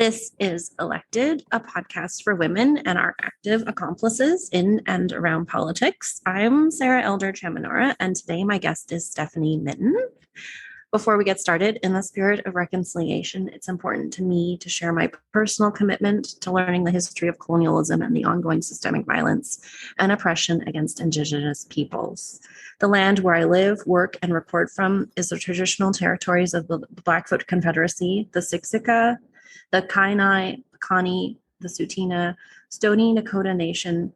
This is Elected, a podcast for women and our active accomplices in and around politics. I'm Sarah Elder-Chamanara, and today my guest is Stephanie Mitton. Before we get started, in the spirit of reconciliation, it's important to me to share my personal commitment to learning the history of colonialism and the ongoing systemic violence and oppression against Indigenous peoples. The land where I live, work, and record from is the traditional territories of the Blackfoot Confederacy, the Siksika, the Kainai, the Kainai, the Tsuut'ina, Stoney Nakoda Nation,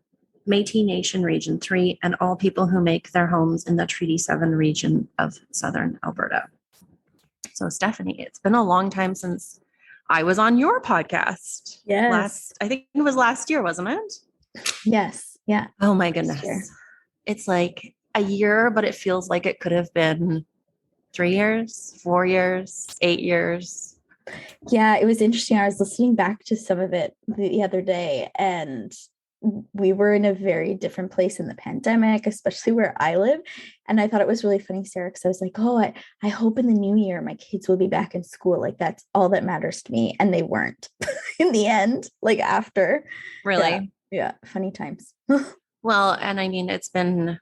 Métis Nation Region 3, and all people who make their homes in the Treaty 7 region of southern Alberta. So Stephanie, it's been a long time since I was on your podcast. Yes. I think it was last year, wasn't it? Yes. Yeah. Oh my goodness. It's like a year, but it feels like it could have been 3 years, 4 years, 8 years. Yeah, it was interesting. I was listening back to some of it the other day, and we were in a very different place in the pandemic, especially where I live. And I thought it was really funny, Sarah, because I was like, oh, I hope in the new year my kids will be back in school. Like, that's all that matters to me. And they weren't in the end, like after. Really? Yeah. Funny times. Well, and I mean,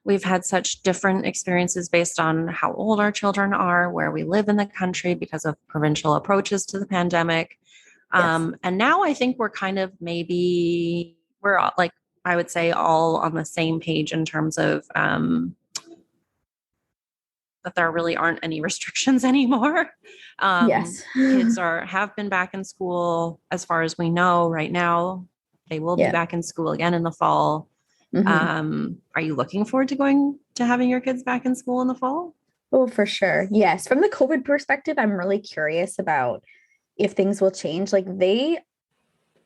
we've had such different experiences based on how old our children are, where we live in the country because of provincial approaches to the pandemic. Yes. And now I think we're kind of we're all, like, I would say all on the same page in terms of that there really aren't any restrictions anymore. Yes. Kids have been back in school as far as we know right now. They will be back in school again in the fall. Mm-hmm. Are you looking forward to having your kids back in school in the fall? Oh, for sure. Yes. From the COVID perspective, I'm really curious about if things will change. Like, they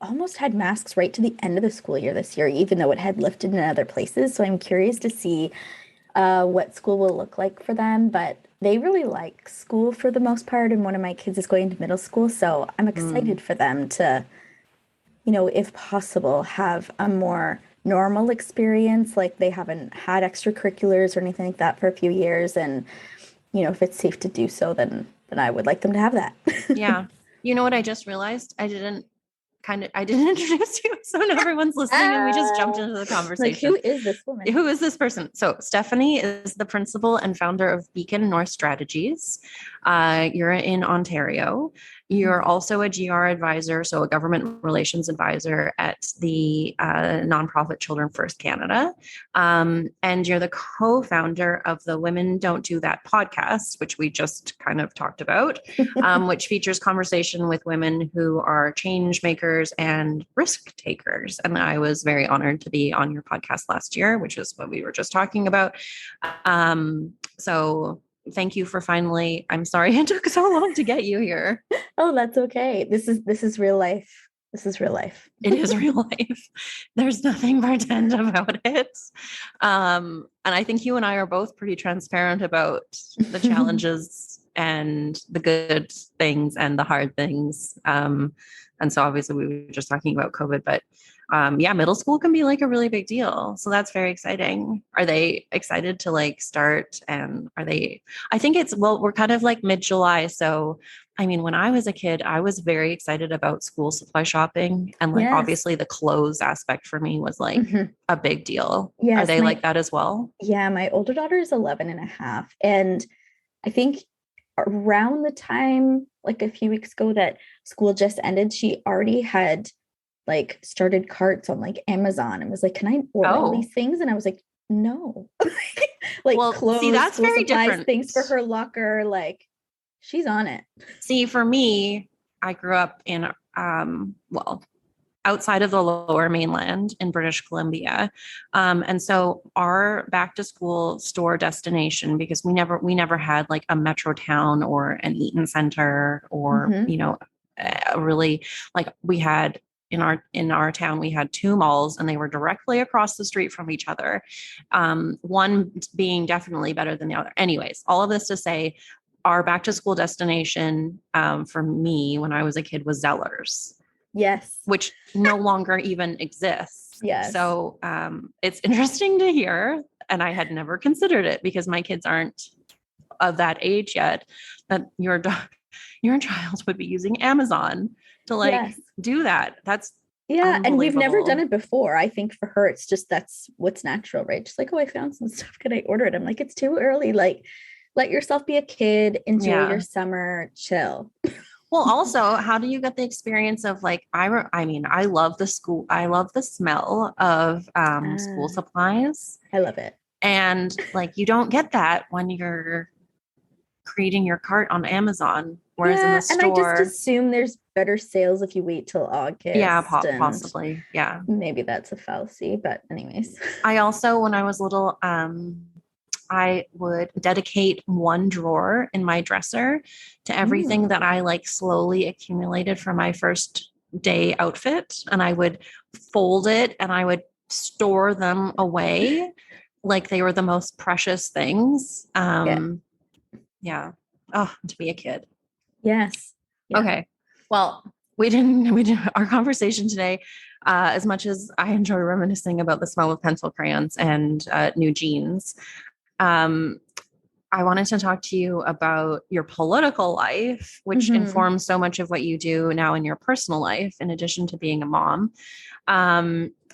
almost had masks right to the end of the school year this year, even though it had lifted in other places. So I'm curious to see what school will look like for them. But they really like school for the most part. And one of my kids is going to middle school. So I'm excited for them to, if possible, have a more normal experience. Like, they haven't had extracurriculars or anything like that for a few years. And, if it's safe to do so, then I would like them to have that. Yeah. You know what I just realized? I didn't introduce you, so now everyone's listening and we just jumped into the conversation. Like, who is this woman? Who is this person? So Stephanie is the principal and founder of Beacon North Strategies. You're in Ontario. You're also a GR advisor, so a government relations advisor at the nonprofit Children First Canada. And you're the co-founder of the Women Don't Do That podcast, which we just kind of talked about, which features conversation with women who are change makers and risk takers. And I was very honored to be on your podcast last year, which is what we were just talking about. So thank you for finally, I'm sorry it took so long to get you here. Oh, that's okay. This is real life. This is real life. It is real life. There's nothing pretend about it. And I think you and I are both pretty transparent about the challenges and the good things and the hard things. And so obviously we were just talking about COVID, but middle school can be like a really big deal. So that's very exciting. Are they excited to start? And I think we're kind of like mid-July. So, I mean, when I was a kid, I was very excited about school supply shopping. And obviously the clothes aspect for me was a big deal. Yes, are they like that as well? Yeah. My older daughter is 11 and a half. And I think around the time, like a few weeks ago that school just ended, she already had started carts on Amazon and was like, can I order all these things? And I was like, no. Clothes, see, that's very supplies, different. Things for her locker. She's on it. See, for me, I grew up in, outside of the Lower Mainland in British Columbia. And so our back to school store destination, because we never had a metro town or an Eaton Center or, really we had, in our town, we had 2 malls and they were directly across the street from each other. One being definitely better than the other. Anyways, all of this to say, our back to school destination for me when I was a kid was Zellers. Yes. Which no longer even exists. Yes. So it's interesting to hear. And I had never considered it because my kids aren't of that age yet, that your your child would be using Amazon to like Yes. do that. That's Yeah. And we've never done unbelievable. it before. I think for her, it's just that's what's natural, right? Just like, oh, I found some stuff. Could I order it? I'm like, it's too early. Like, let yourself be a kid, enjoy your Yeah. summer, chill. Well, also, how do you get the experience of like I mean, I love I love the smell of school Ah, supplies. I love it. And like you don't get that when you're creating your cart on Amazon, whereas in the Yeah. And I just store, assume there's better sales if you wait till yeah, August. And possibly. Yeah. maybe that's a fallacy. But, anyways. I also, when I was little, I would dedicate one drawer in my dresser to everything Mm, that I like slowly accumulated for my first day outfit. And I would fold it and I would store them away like they were the most precious things. yeah. Yeah. Oh, to be a kid. Yes. Yeah. Okay. Well, our conversation today, as much as I enjoy reminiscing about the smell of pencil crayons and new jeans, um, I wanted to talk to you about your political life, which Hmm. informs so much of what you do now in your personal life, in addition to being a mom.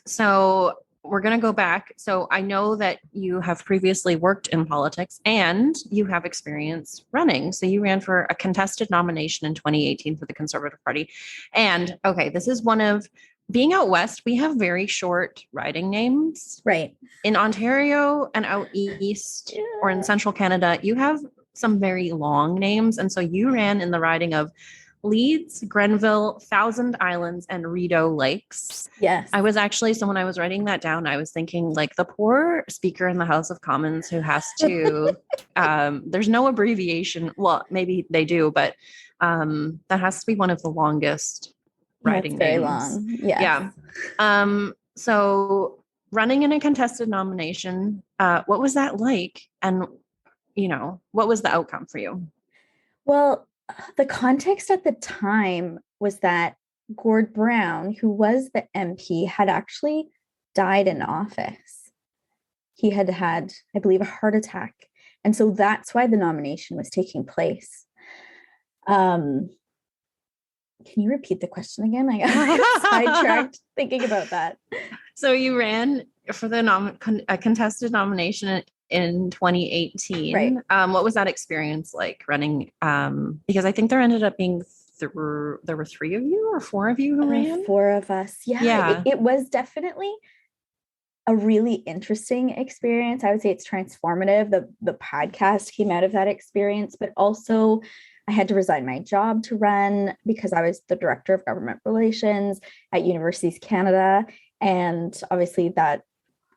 So we're going to go back. So I know that you have previously worked in politics and you have experience running. So you ran for a contested nomination in 2018 for the Conservative Party. And okay, this is one of being out west, we have very short riding names. Right. In Ontario and out east or in Yeah. central Canada, you have some very long names. And so you ran in the riding of Leeds-Grenville-Thousand Islands and Rideau Lakes. Yes. I was actually, so when I was writing that down, I was thinking like the poor speaker in the House of Commons who has to, there's no abbreviation. Well, maybe they do, but that has to be one of the longest Yeah, it's writing very names. long. Yes. Yeah. So running in a contested nomination, what was that like? And, what was the outcome for you? Well, the context at the time was that Gord Brown, who was the MP, had actually died in office. He had had, I believe, a heart attack. And so that's why the nomination was taking place. Um, can you repeat the question again? I got sidetracked thinking about that. So you ran for the a contested nomination in 2018. Right. What was that experience like running? Because I think there ended up being there were three of you or four of you who ran. Four of us. Yeah, Yeah. it was definitely a really interesting experience. I would say it's transformative. The podcast came out of that experience, but also I had to resign my job to run because I was the director of government relations at Universities Canada. And obviously that,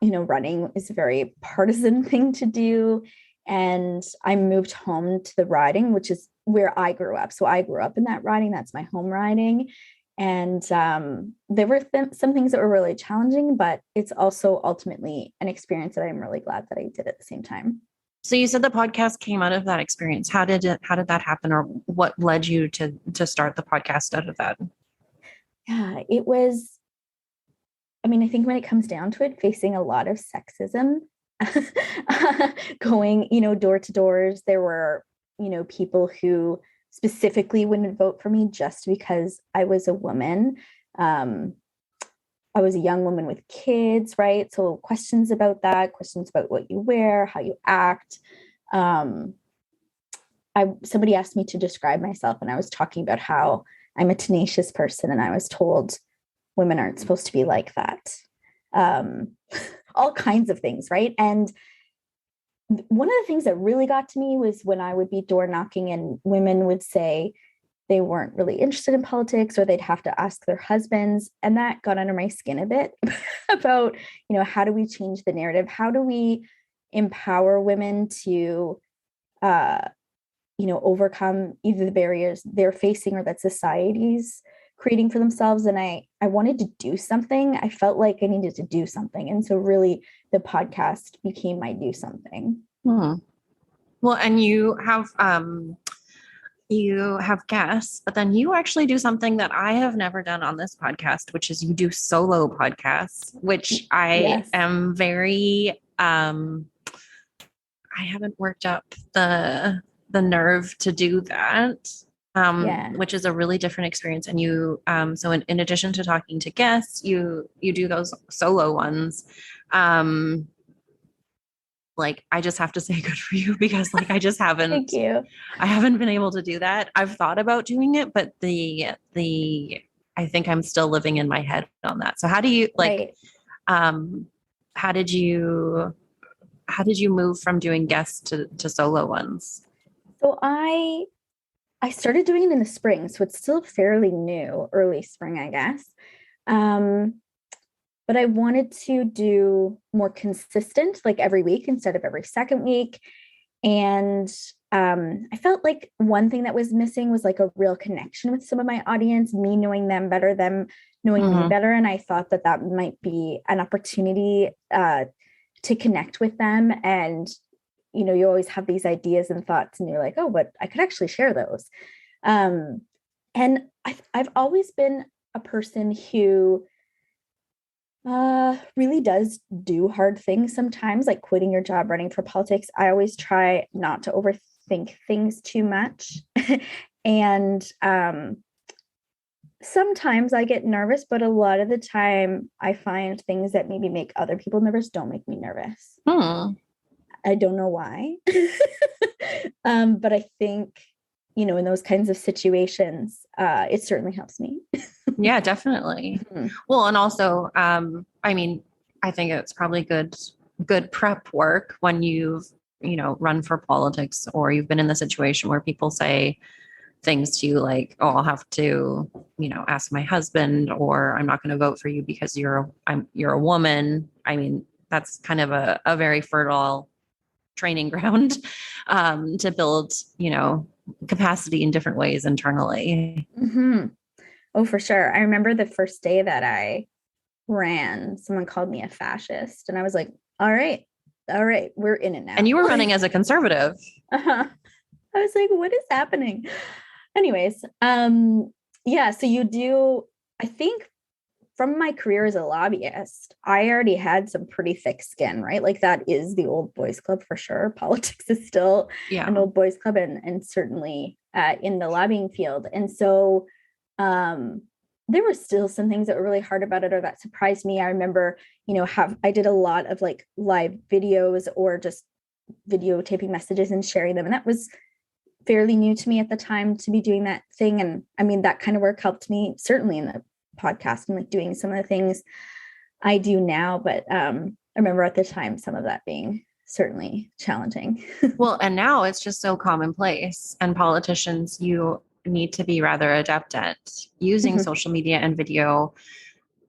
running is a very partisan thing to do. And I moved home to the riding, which is where I grew up. So I grew up in that riding. That's my home riding. And there were some things that were really challenging, but it's also ultimately an experience that I'm really glad that I did at the same time. So you said the podcast came out of that experience. How did that happen, or what led you to start the podcast out of that? Yeah, it was, I mean, I think when it comes down to it, facing a lot of sexism, going, door to doors, there were, people who specifically wouldn't vote for me just because I was a woman. I was a young woman with kids, right? So questions about that, questions about what you wear, how you act. Somebody asked me to describe myself, and I was talking about how I'm a tenacious person, and I was told women aren't supposed to be like that. All kinds of things, right? And one of the things that really got to me was when I would be door knocking and women would say they weren't really interested in politics, or they'd have to ask their husbands. And that got under my skin a bit about, how do we change the narrative? How do we empower women to, overcome either the barriers they're facing or that society's creating for themselves? And I wanted to do something. I felt like I needed to do something. And so really the podcast became my do something. Well, and you have guests, but then you actually do something that I have never done on this podcast, which is you do solo podcasts, which I Yes. am very I haven't worked up the nerve to do that. Yeah. which is a really different experience. And you, so in addition to talking to guests, you do those solo ones. Like, I just have to say good for you, because like Thank you. I haven't been able to do that. I've thought about doing it, but I think I'm still living in my head on that. So how do you like, Right. um, how did you, how did you move from doing guests to solo ones? So I started doing it in the spring, so it's still fairly new, early spring, I guess. Um, but I wanted to do more consistent, like every week instead of every second week. And I felt like one thing that was missing was like a real connection with some of my audience, me knowing them better, them knowing me better. And I thought that that might be an opportunity to connect with them. And, you know, you always have these ideas and thoughts and you're like, oh, but I could actually share those. And I've always been a person who really does do hard things sometimes, like quitting your job, running for politics. I always try not to overthink things too much. And sometimes I get nervous, but a lot of the time I find things that maybe make other people nervous don't make me nervous. I don't know why. But I think, you know, in those kinds of situations, it certainly helps me. Yeah, definitely. Well, and also, I mean, I think it's probably good prep work when you've, you know, run for politics, or you've been in the situation where people say things to you like, oh, I'll have to, you know, ask my husband, or I'm not going to vote for you because you're a woman. I mean, that's kind of a very fertile training ground to build, you know, capacity in different ways internally. Oh, for sure. I remember the first day that I ran, someone called me a fascist, and I was like, all right, we're in it now. And you were running as a conservative. I was like, what is happening? Anyways, yeah, so you do, I think from my career as a lobbyist, I already had some pretty thick skin, right? Like that is the old boys club for sure. Politics is still an old boys club, and certainly in the lobbying field. And so there were still some things that were really hard about it, or that surprised me. I remember, you know, I did a lot of like live videos or just videotaping messages and sharing them. And that was fairly new to me at the time to be doing that thing. And I mean, that kind of work helped me certainly in the podcast and like doing some of the things I do now. But I remember at the time, some of that being certainly challenging. Well, and now it's just so commonplace, and politicians, you need to be rather adept at using social media and video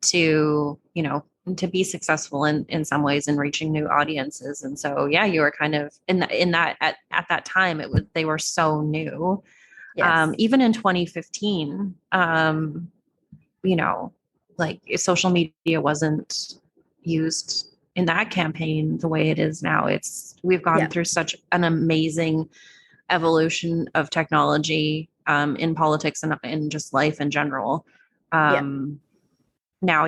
to, you know, to be successful in some ways in reaching new audiences. And so, yeah, you were kind of in that at that time, they were so new. Yes. Even in 2015, you know, like social media wasn't used in that campaign the way it is now. We've gone through such an amazing evolution of technology in politics and in just life in general. Now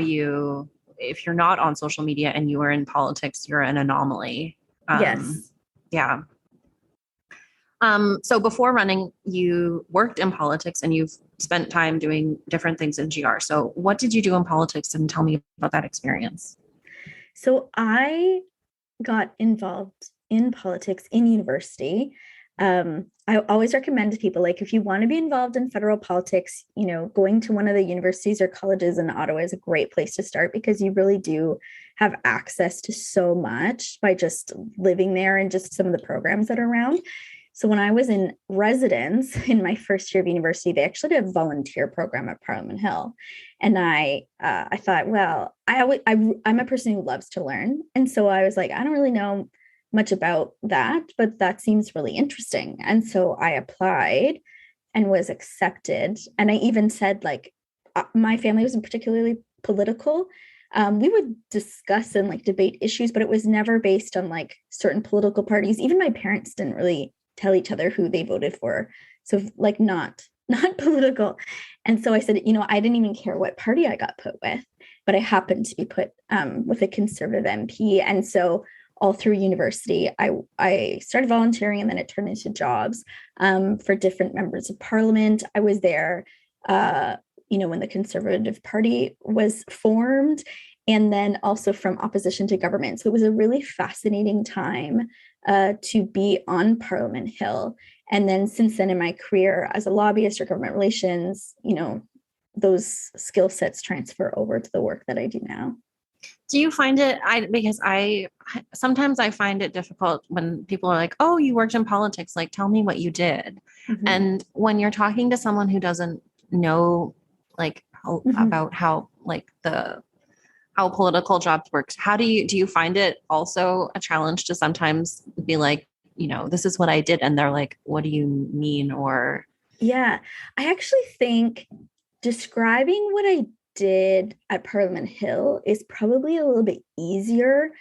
if you're not on social media and you are in politics, you're an anomaly. Yes. Yeah. So before running, you worked in politics and you've spent time doing different things in GR. So what did you do in politics, and tell me about that experience? So I got involved in politics in university. I always recommend to people, like, if you want to be involved in federal politics, you know, going to one of the universities or colleges in Ottawa is a great place to start, because you really do have access to so much by just living there and just some of the programs that are around. So when I was in residence in my first year of university, they actually did a volunteer program at Parliament Hill. And I thought, well, I'm a person who loves to learn. And so I was like, I don't really know much about that, but that seems really interesting. And so I applied and was accepted. And I even said, like, my family wasn't particularly political. We would discuss and like debate issues, but it was never based on like certain political parties. Even my parents didn't really tell each other who they voted for. So like not political. And so I said, you know, I didn't even care what party I got put with, but I happened to be put with a conservative MP. And so all through university. I started volunteering and then it turned into jobs for different members of parliament. I was there, when the Conservative Party was formed, and then also from opposition to government. So it was a really fascinating time to be on Parliament Hill. And then since then in my career as a lobbyist or government relations, those skill sets transfer over to the work that I do now. Do you find it, sometimes I find it difficult when people are like, oh, you worked in politics, like, tell me what you did. Mm-hmm. And when you're talking to someone who doesn't know, like, about how, like, how political jobs works, do you find it also a challenge to sometimes be like, this is what I did, and they're like, what do you mean? Or I actually think describing what I did at Parliament Hill is probably a little bit easier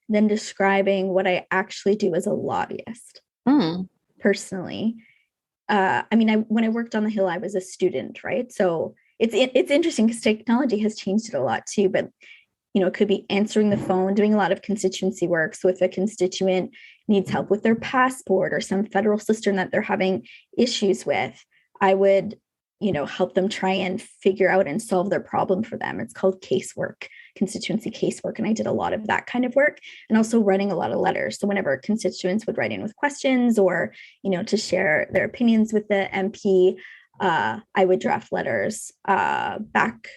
than describing what I actually do as a lobbyist. Personally. When I worked on the Hill, I was a student, right? So it's interesting because technology has changed it a lot too, but it could be answering the phone, doing a lot of constituency work. So if a constituent needs help with their passport or some federal system that they're having issues with, I would, help them try and figure out and solve their problem for them. It's called casework, constituency casework. And I did a lot of that kind of work, and also writing a lot of letters. So whenever constituents would write in with questions or, to share their opinions with the MP, I would draft letters back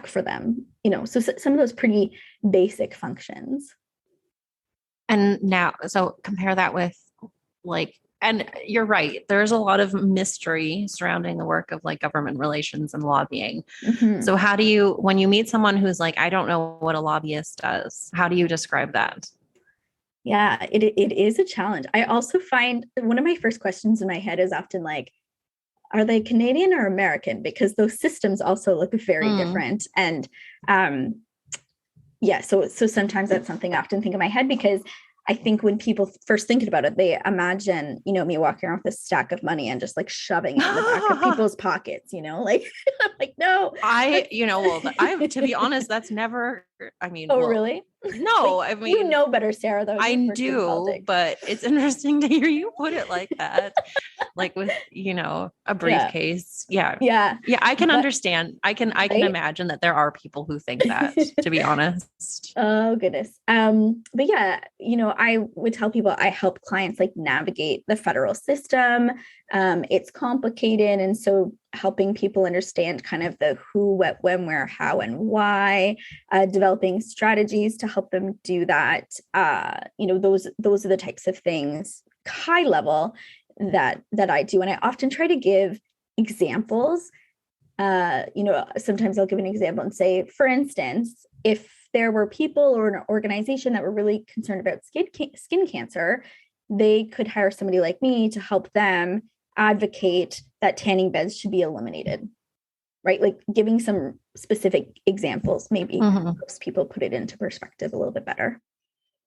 for them, so some of those pretty basic functions. And now, so compare that with and you're right, there's a lot of mystery surrounding the work of like government relations and lobbying. Mm-hmm. So how do you, when you meet someone who's like, I don't know what a lobbyist does, how do you describe that? Yeah, it is a challenge. I also find one of my first questions in my head is often like, are they Canadian or American? Because those systems also look very different. And so sometimes that's something I often think in my head, because I think when people first think about it, they imagine, me walking around with a stack of money and just like shoving it in the back of people's pockets, like, I'm like, no. To be honest, that's never, really? No, better, Sarah, though. I do, but it's interesting to hear you put it like that, like with, a briefcase. Yeah. I can understand. I can imagine that there are people who think that, to be honest. Oh, goodness. But yeah, I would tell people I help clients like navigate the federal system. It's complicated. And so helping people understand kind of the who, what, when, where, how, and why, developing strategies to help them do that. Those are the types of things, high level, that I do. And I often try to give examples. Sometimes I'll give an example and say, for instance, if there were people or an organization that were really concerned about skin cancer, they could hire somebody like me to help them advocate that tanning beds should be eliminated, right? Like giving some specific examples maybe helps people put it into perspective a little bit better.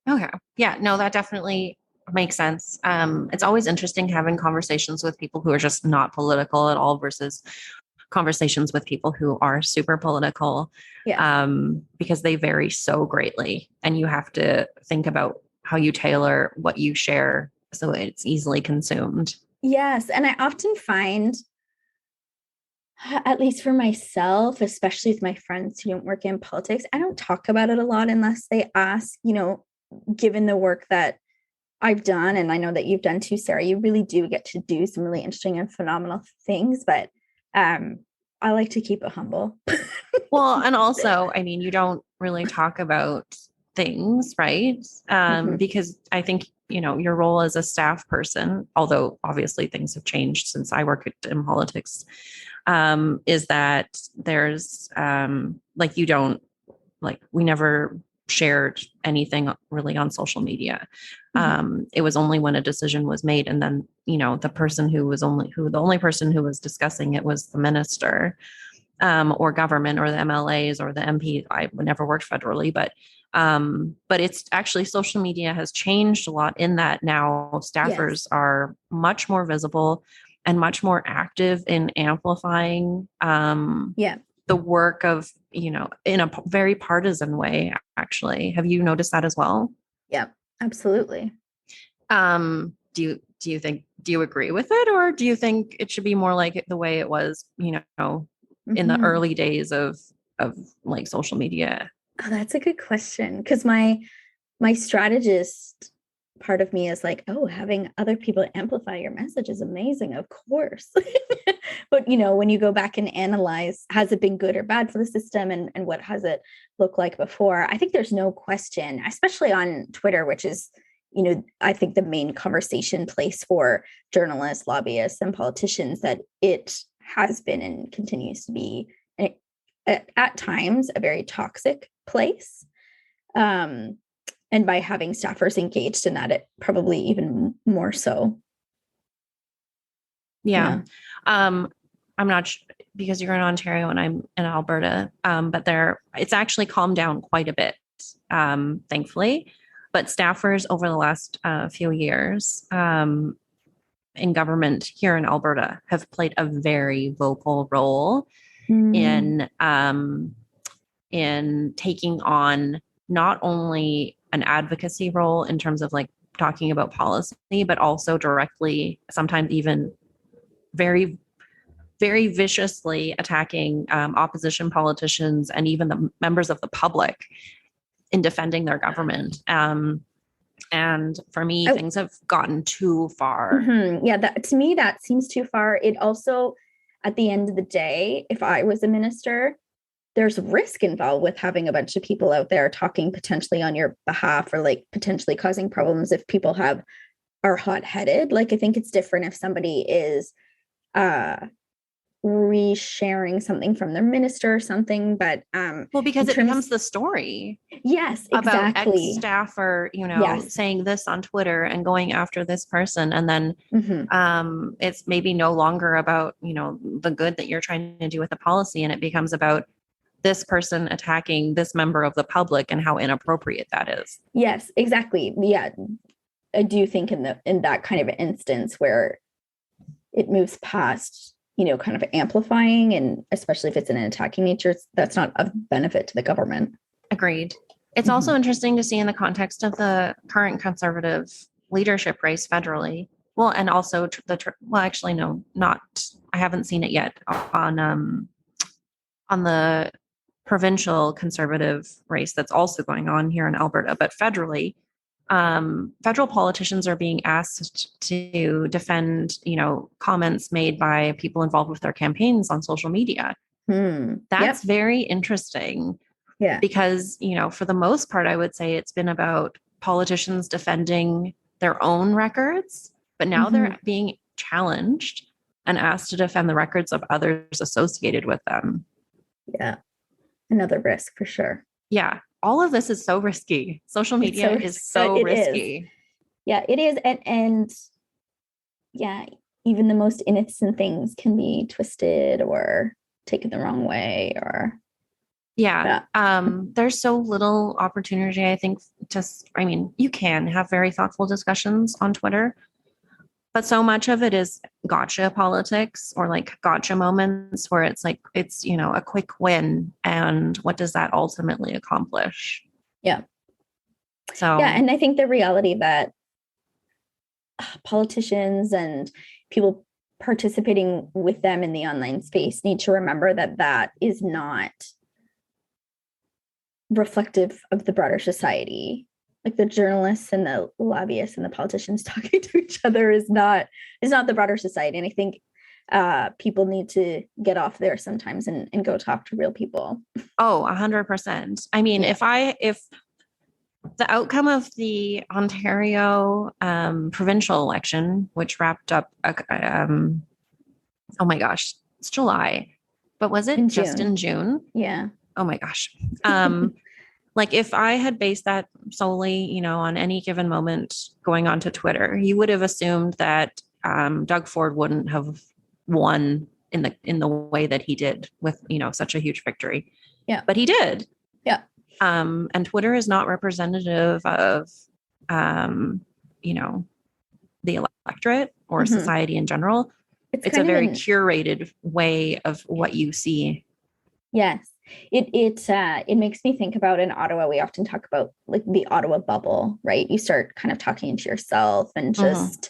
Okay. Yeah, no, that definitely makes sense. It's always interesting having conversations with people who are just not political at all versus conversations with people who are super political, because they vary so greatly, and you have to think about how you tailor what you share so it's easily consumed. Yes. And I often find, at least for myself, especially with my friends who don't work in politics, I don't talk about it a lot unless they ask, given the work that I've done, and I know that you've done too, Sarah, you really do get to do some really interesting and phenomenal things, but I like to keep it humble. Well, and also, you don't really talk about things, right? Because I think, your role as a staff person, although obviously things have changed since I worked in politics, is that there's we never shared anything really on social media. It was only when a decision was made, and then, the only person who was discussing it was the minister, or government, or the MLAs, or the MP. I never worked federally, but it's actually, social media has changed a lot in that now staffers are much more visible and much more active in amplifying the work of, in a very partisan way, actually. Have you noticed that as well? Yeah. Absolutely. Do you agree with it, or do you think it should be more like the way it was, in the Mhm. early days of like social media? Oh, that's a good question. Because my strategist part of me is like, oh, having other people amplify your message is amazing, of course. But when you go back and analyze, has it been good or bad for the system, and what has it looked like before? I think there's no question, especially on Twitter, which is, I think the main conversation place for journalists, lobbyists, and politicians, that it has been and continues to be at times a very toxic place. And by having staffers engaged in that, it probably even more so. Yeah. Yeah. I'm not because you're in Ontario and I'm in Alberta, but it's actually calmed down quite a bit, thankfully. But staffers over the last few years in government here in Alberta have played a very vocal role Mm. in taking on not only an advocacy role in terms of like talking about policy, but also directly, sometimes even very, very viciously attacking opposition politicians and even the members of the public in defending their government. And for me, things have gotten too far. Yeah, that to me, that seems too far. It also, at the end of the day, if I was a minister, there's risk involved with having a bunch of people out there talking potentially on your behalf, or like potentially causing problems if people are hot-headed. Like, I think it's different if somebody is resharing something from their minister or something, but well, because it becomes the story. Yes, about exactly. ex-staffer, Yes. saying this on Twitter and going after this person. And then it's maybe no longer about, the good that you're trying to do with the policy. And it becomes about this person attacking this member of the public and how inappropriate that is. Yes, exactly. Yeah. I do think in that kind of instance where it moves past, kind of amplifying, and especially if it's in an attacking nature, that's not of benefit to the government. Agreed. It's also interesting to see in the context of the current Conservative leadership race federally. Well, and also actually, no, not. I haven't seen it yet on the provincial Conservative race that's also going on here in Alberta, but federally, federal politicians are being asked to defend, comments made by people involved with their campaigns on social media. That's very interesting. Yeah. Because, for the most part, I would say it's been about politicians defending their own records, but now they're being challenged and asked to defend the records of others associated with them. Yeah. Another risk for sure. Yeah. All of this is so risky. Social media is so risky. Is. Yeah, it is. And yeah, even the most innocent things can be twisted or taken the wrong way, or yeah. There's so little opportunity, I think, you can have very thoughtful discussions on Twitter, but so much of it is gotcha politics, or like gotcha moments where it's like, it's, a quick win. And what does that ultimately accomplish? Yeah. So, yeah. And I think the reality that politicians and people participating with them in the online space need to remember that is not reflective of the broader society. Like, the journalists and the lobbyists and the politicians talking to each other is not the broader society. And I think people need to get off there sometimes and go talk to real people. Oh, 100%. I mean, if the outcome of the Ontario provincial election, which wrapped up, oh my gosh, it's July, but was it just in June? Yeah. Oh my gosh. Like, if I had based that solely, on any given moment going onto Twitter, you would have assumed that Doug Ford wouldn't have won in the way that he did with, such a huge victory. Yeah. But he did. Yeah. And Twitter is not representative of, the electorate or society in general. It's a very curated way of what you see. Yes. It makes me think about in Ottawa, we often talk about like the Ottawa bubble, right? You start kind of talking to yourself and just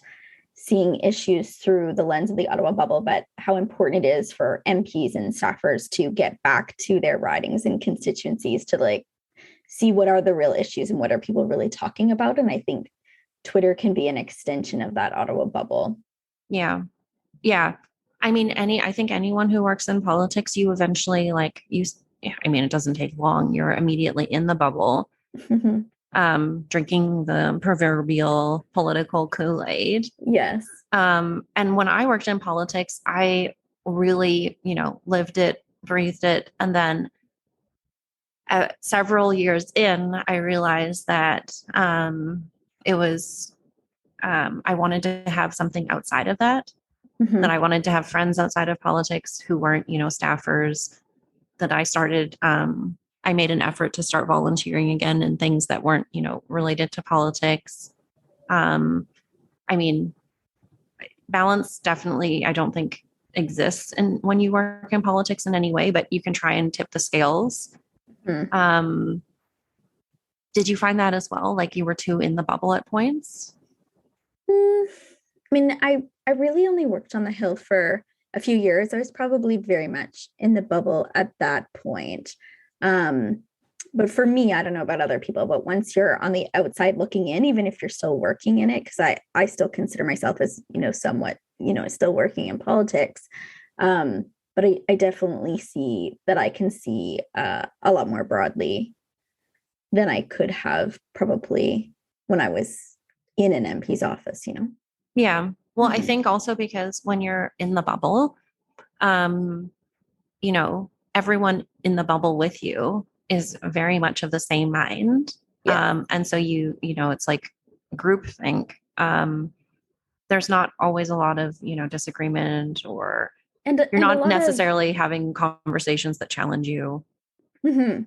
seeing issues through the lens of the Ottawa bubble, but how important it is for MPs and staffers to get back to their ridings and constituencies to like see what are the real issues and what are people really talking about. And I think Twitter can be an extension of that Ottawa bubble. Yeah. Yeah. I mean, I think anyone who works in politics, you eventually it doesn't take long. You're immediately in the bubble, drinking the proverbial political Kool-Aid. Yes. And when I worked in politics, I really, lived it, breathed it. And then several years in, I realized that it was, I wanted to have something outside of that. That I wanted to have friends outside of politics who weren't, staffers, that I made an effort to start volunteering again in things that weren't, related to politics. Balance definitely, I don't think exists when you work in politics in any way, but you can try and tip the scales. Did you find that as well? Like you were too in the bubble at points? I really only worked on the Hill for a few years. I was probably very much in the bubble at that point. But for me, I don't know about other people, but once you're on the outside looking in, even if you're still working in it, because I still consider myself as, somewhat, still working in politics. But I definitely see that I can see a lot more broadly than I could have probably when I was in an MP's office, Yeah. Well, I think also because when you're in the bubble, everyone in the bubble with you is very much of the same mind. Yeah. And so it's like groupthink. There's not always a lot of, disagreement you're not necessarily having conversations that challenge you. Mm-hmm.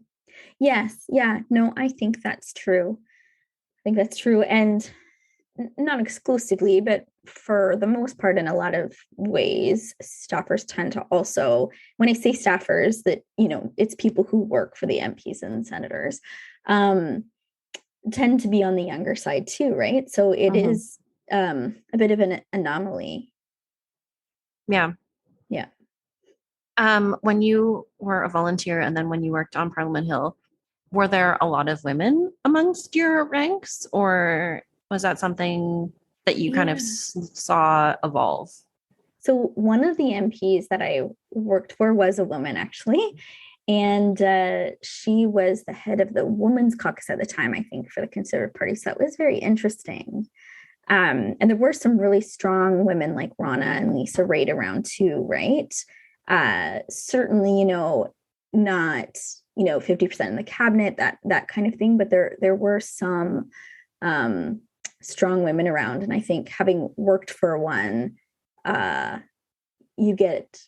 Yes. Yeah. No, I think that's true. And not exclusively, but for the most part, in a lot of ways, staffers tend to also, when I say staffers, that, it's people who work for the MPs and senators, tend to be on the younger side too, right? So it is a bit of an anomaly. Yeah. Yeah. When you were a volunteer and then when you worked on Parliament Hill, were there a lot of women amongst your ranks, or was that something that you kind of saw evolve? So one of the MPs that I worked for was a woman, actually. And she was the head of the Women's Caucus at the time, I think, for the Conservative Party. So that was very interesting. And there were some really strong women like Rana and Lisa Raitt around too, right? Certainly, not, 50% in the cabinet, that kind of thing. But there were some strong women around. And I think having worked for one, you get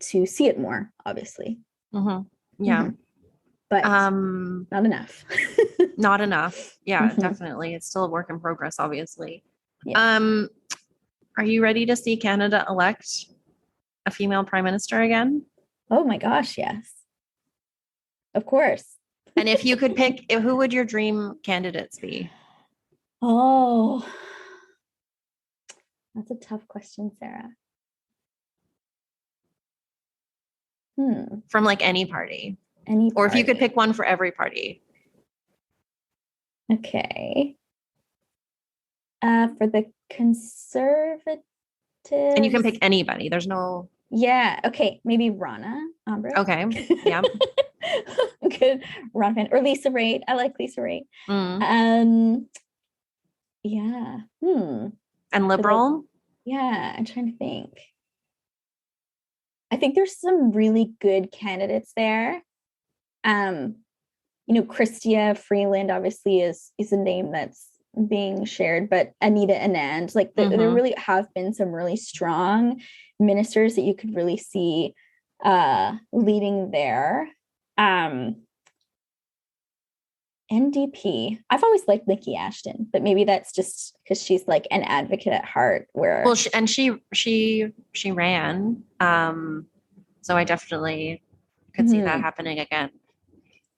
to see it more, obviously. Yeah. But not enough. Not enough. Yeah, definitely. It's still a work in progress, obviously. Yeah. Are you ready to see Canada elect a female prime minister again? Oh my gosh, yes. Of course. And if you could pick, who would your dream candidates be? Oh, that's a tough question, Sarah. From like any party. Or if you could pick one for every party. Okay. For the Conservatives. And you can pick anybody. There's no. Yeah. Okay. Maybe Rana Ambrose. Okay. Yeah. Good. Rana fan. Or Lisa Raitt. I like Lisa Raitt. Yeah. And Liberal? Yeah. I'm trying to think. I think there's some really good candidates there. Chrystia Freeland obviously is a name that's being shared, but Anita Anand, like there really have been some really strong ministers that you could really see leading there. NDP, I've always liked Nikki Ashton, but maybe that's just because she's like an advocate at heart. She ran. So I definitely could see that happening again.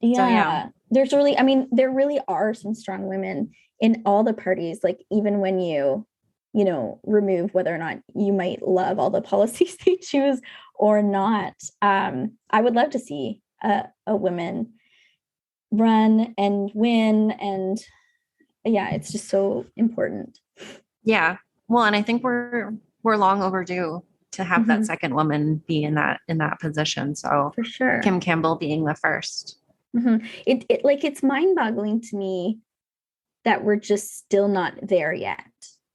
So, Yeah. There really are some strong women in all the parties, like even when remove whether or not you might love all the policies they choose or not. I would love to see a woman run and win. And yeah, it's just so important. Yeah. Well, and I think we're long overdue to have that second woman be in that position. So for sure. Kim Campbell being the first. It's mind-boggling to me that we're just still not there yet.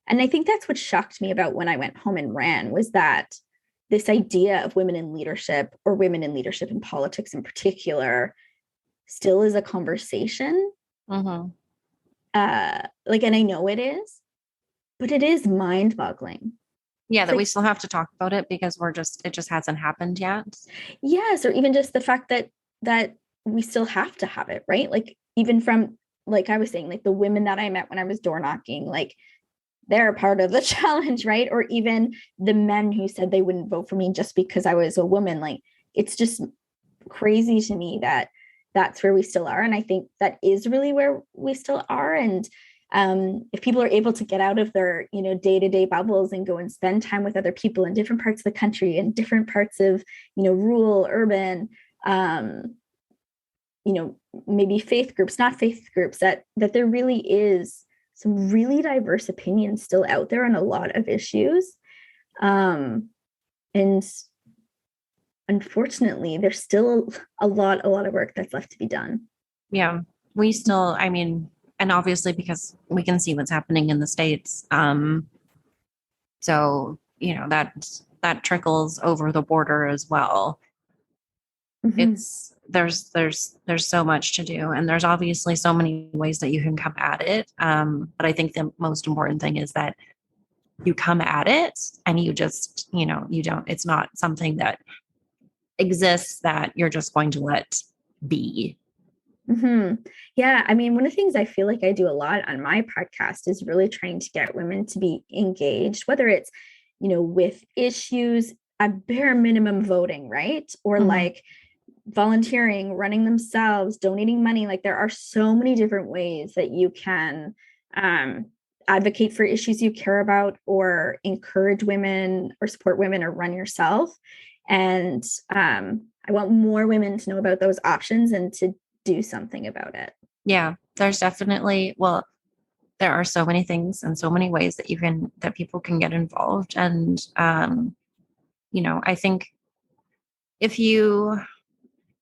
And I think that's what shocked me about when I went home and ran, was that this idea of women in leadership, or women in leadership in politics in particular, still is a conversation. And I know it is, but it is mind-boggling. Yeah, that we still have to talk about it because it just hasn't happened yet. Yes, or even just the fact that we still have to have it, right? Like even from, like I was saying, like the women that I met when I was door knocking, like they're a part of the challenge, right? Or even the men who said they wouldn't vote for me just because I was a woman. Like it's just crazy to me that that's where we still are. And I think that is really where we still are. And if people are able to get out of their, day-to-day bubbles and go and spend time with other people in different parts of the country and different parts of, rural, urban, maybe faith groups, not faith groups, that there really is some really diverse opinions still out there on a lot of issues. And unfortunately, there's still a lot of work that's left to be done. Yeah, we still, and obviously because we can see what's happening in the States. So, that trickles over the border as well. There's so much to do, and there's obviously so many ways that you can come at it. But I think the most important thing is that you come at it and you just, it's not something that exists that you're just going to let be. Yeah. One of the things I feel like I do a lot on my podcast is really trying to get women to be engaged, whether it's, with issues, a bare minimum voting, right? Or like volunteering, running themselves, donating money. Like there are so many different ways that you can advocate for issues you care about, or encourage women, or support women, or run yourself. And I want more women to know about those options and to do something about it. Yeah, there's definitely, there are so many things and so many ways that people can get involved. And, I think if you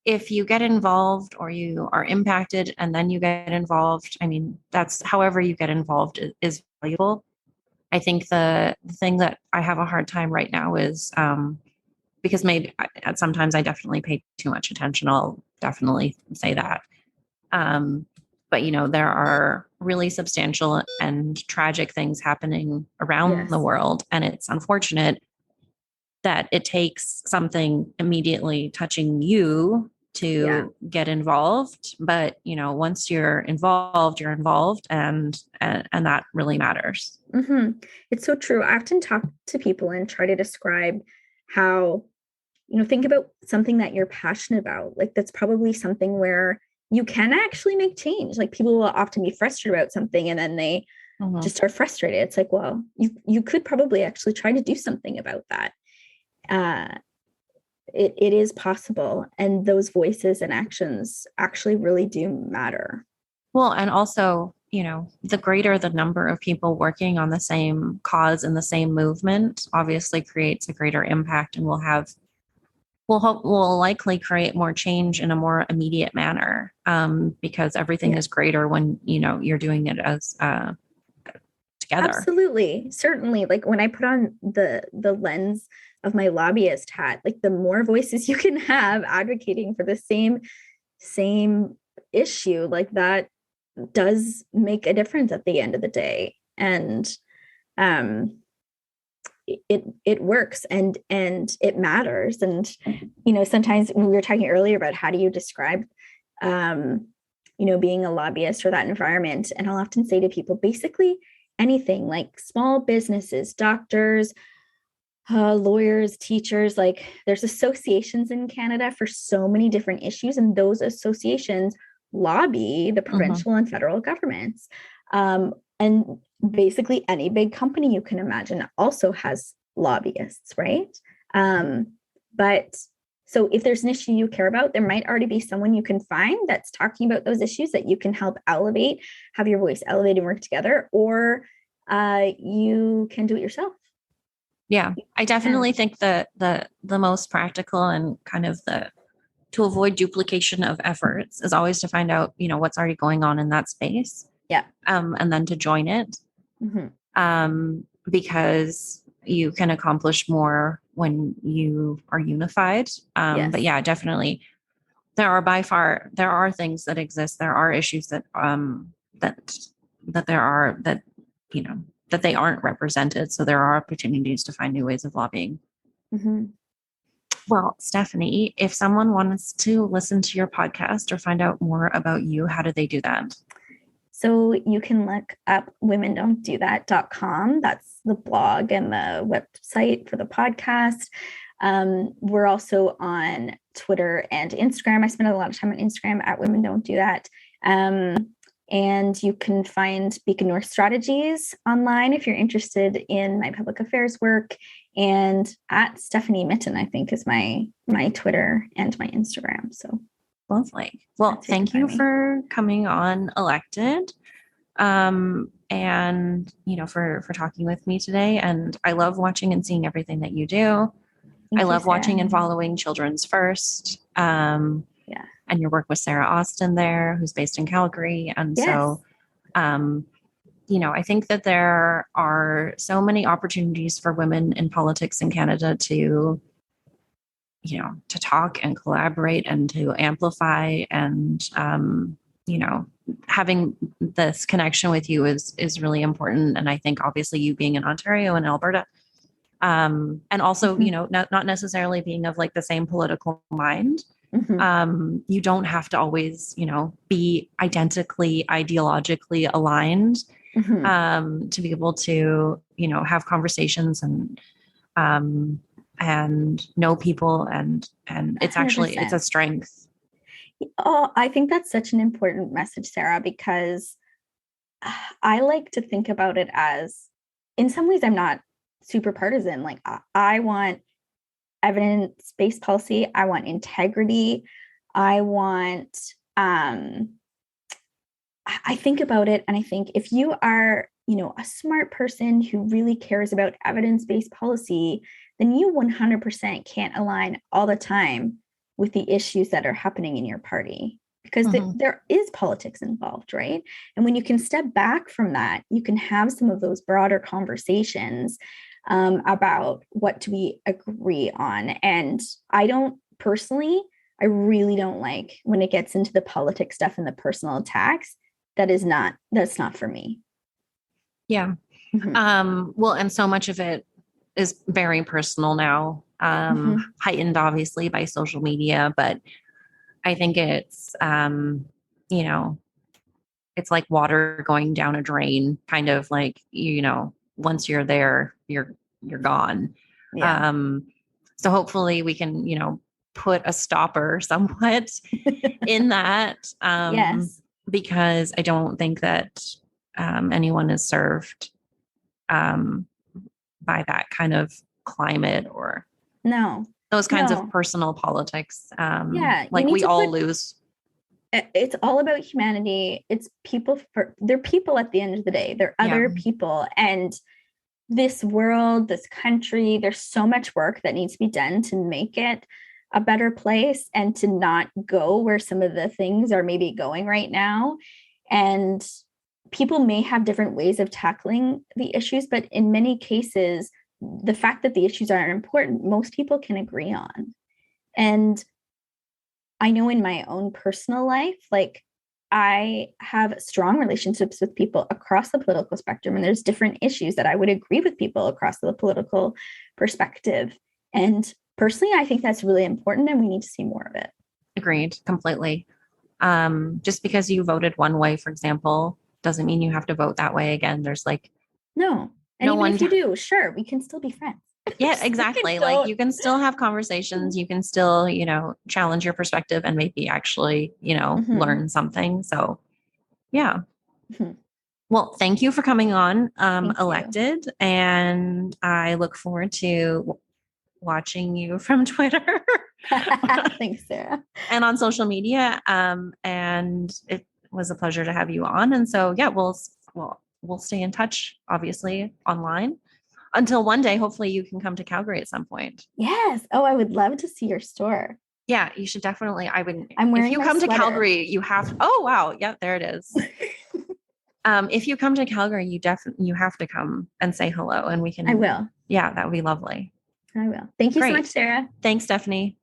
get involved, or you are impacted and then you get involved, that's however you get involved is valuable. I think the thing that I have a hard time right now is, because maybe sometimes I definitely pay too much attention. I'll definitely say that. But there are really substantial and tragic things happening around the world. And it's unfortunate that it takes something immediately touching you to get involved. But, once you're involved, and that really matters. It's so true. I often talk to people and try to describe how, think about something that you're passionate about. Like that's probably something where you can actually make change. Like people will often be frustrated about something and then they just are frustrated. It's like, well, you could probably actually try to do something about that. It is possible. And those voices and actions actually really do matter. Well, and also, the greater the number of people working on the same cause and the same movement obviously creates a greater impact, and will likely create more change in a more immediate manner, because everything is greater when, you're doing it as together. Absolutely. Certainly. Like when I put on the lens of my lobbyist hat, like the more voices you can have advocating for the same issue, like that does make a difference at the end of the day. And it works and it matters. And, sometimes we were talking earlier about how do you describe, being a lobbyist or that environment. And I'll often say to people, basically anything, like small businesses, doctors, lawyers, teachers, like there's associations in Canada for so many different issues, and those associations lobby the provincial and federal governments. And basically any big company you can imagine also has lobbyists, right? But so if there's an issue you care about, there might already be someone you can find that's talking about those issues that you can help elevate, have your voice elevated and work together, or you can do it yourself. Yeah, I definitely think that the most practical and kind of to avoid duplication of efforts is always to find out, what's already going on in that space. Yeah. And then to join it. Because you can accomplish more when you are unified. Yes. But yeah, definitely there are things that exist. There are issues that that they aren't represented. So there are opportunities to find new ways of lobbying. Well, Stephanie, if someone wants to listen to your podcast or find out more about you, how do they do that? So you can look up WOMENdontDOthat.com. That's the blog and the website for the podcast. We're also on Twitter and Instagram. I spend a lot of time on Instagram at WOMENdontDOthat. And you can find Beacon North Strategies online if you're interested in my public affairs work. And at Stephanie Mitton, I think, is my Twitter and my Instagram. So lovely. Well, thank you for coming on Elected, and for talking with me today. And I love watching and seeing everything that you do. I love watching and following Children's First. And your work with Sarah Austin there, who's based in Calgary. And so, I think that there are so many opportunities for women in politics in Canada to talk and collaborate and to amplify. And, having this connection with you is really important. And I think obviously you being in Ontario and Alberta, and also, not necessarily being of like the same political mind. You don't have to always, be identically, ideologically aligned, to be able to, have conversations and know people. And it's actually, 100%. It's a strength. Oh, I think that's such an important message, Sarah, because I like to think about it as, in some ways, I'm not super partisan. Like I want evidence-based policy. I want integrity. I think about it and I think if you are, a smart person who really cares about evidence-based policy, then you 100% can't align all the time with the issues that are happening in your party because there is politics involved, right? And when you can step back from that, you can have some of those broader conversations about what do we agree on. And I really don't like when it gets into the politics stuff and the personal attacks. That's not for me. Yeah. Well, and so much of it is very personal now, heightened obviously by social media, but I think it's, it's like water going down a drain, kind of like, once you're there, you're gone. Yeah. So hopefully we can, put a stopper somewhat in that. Yes. Because I don't think that anyone is served by that kind of climate or those kinds of personal politics. Like we all lose. It's all about humanity. It's they're people at the end of the day. They're other people. And this world, this country, there's so much work that needs to be done to make it a better place and to not go where some of the things are maybe going right now. And people may have different ways of tackling the issues, but in many cases, the fact that the issues are important, most people can agree on. And I know in my own personal life, like I have strong relationships with people across the political spectrum, and there's different issues that I would agree with people across the political perspective. And personally, I think that's really important and we need to see more of it. Agreed, completely. Just because you voted one way, for example, doesn't mean you have to vote that way again. There's like no. And even if you do, sure, we can still be friends. Yeah, Just like, exactly. Like don't. you can still have conversations. You can still, challenge your perspective and maybe actually, Mhm, learn something. So yeah. mhm. Well, thank you for coming on Thank you. Elected. And I look forward to watching you from Twitter Thanks, Sarah. and on social media. And it was a pleasure to have you on. And so yeah, we'll stay in touch, obviously, online until one day, hopefully you can come to Calgary at some point. Yes. Oh, I would love to see your store. Yeah, you should definitely. I would. I'm If wearing you my come to sweater. Calgary, you have. Oh wow, yeah, there it is. If you come to Calgary, you have to come and say hello, and we I can. will. Yeah, that would be lovely. I will. Thank you so much, Great. Sarah. Thanks, Stephanie.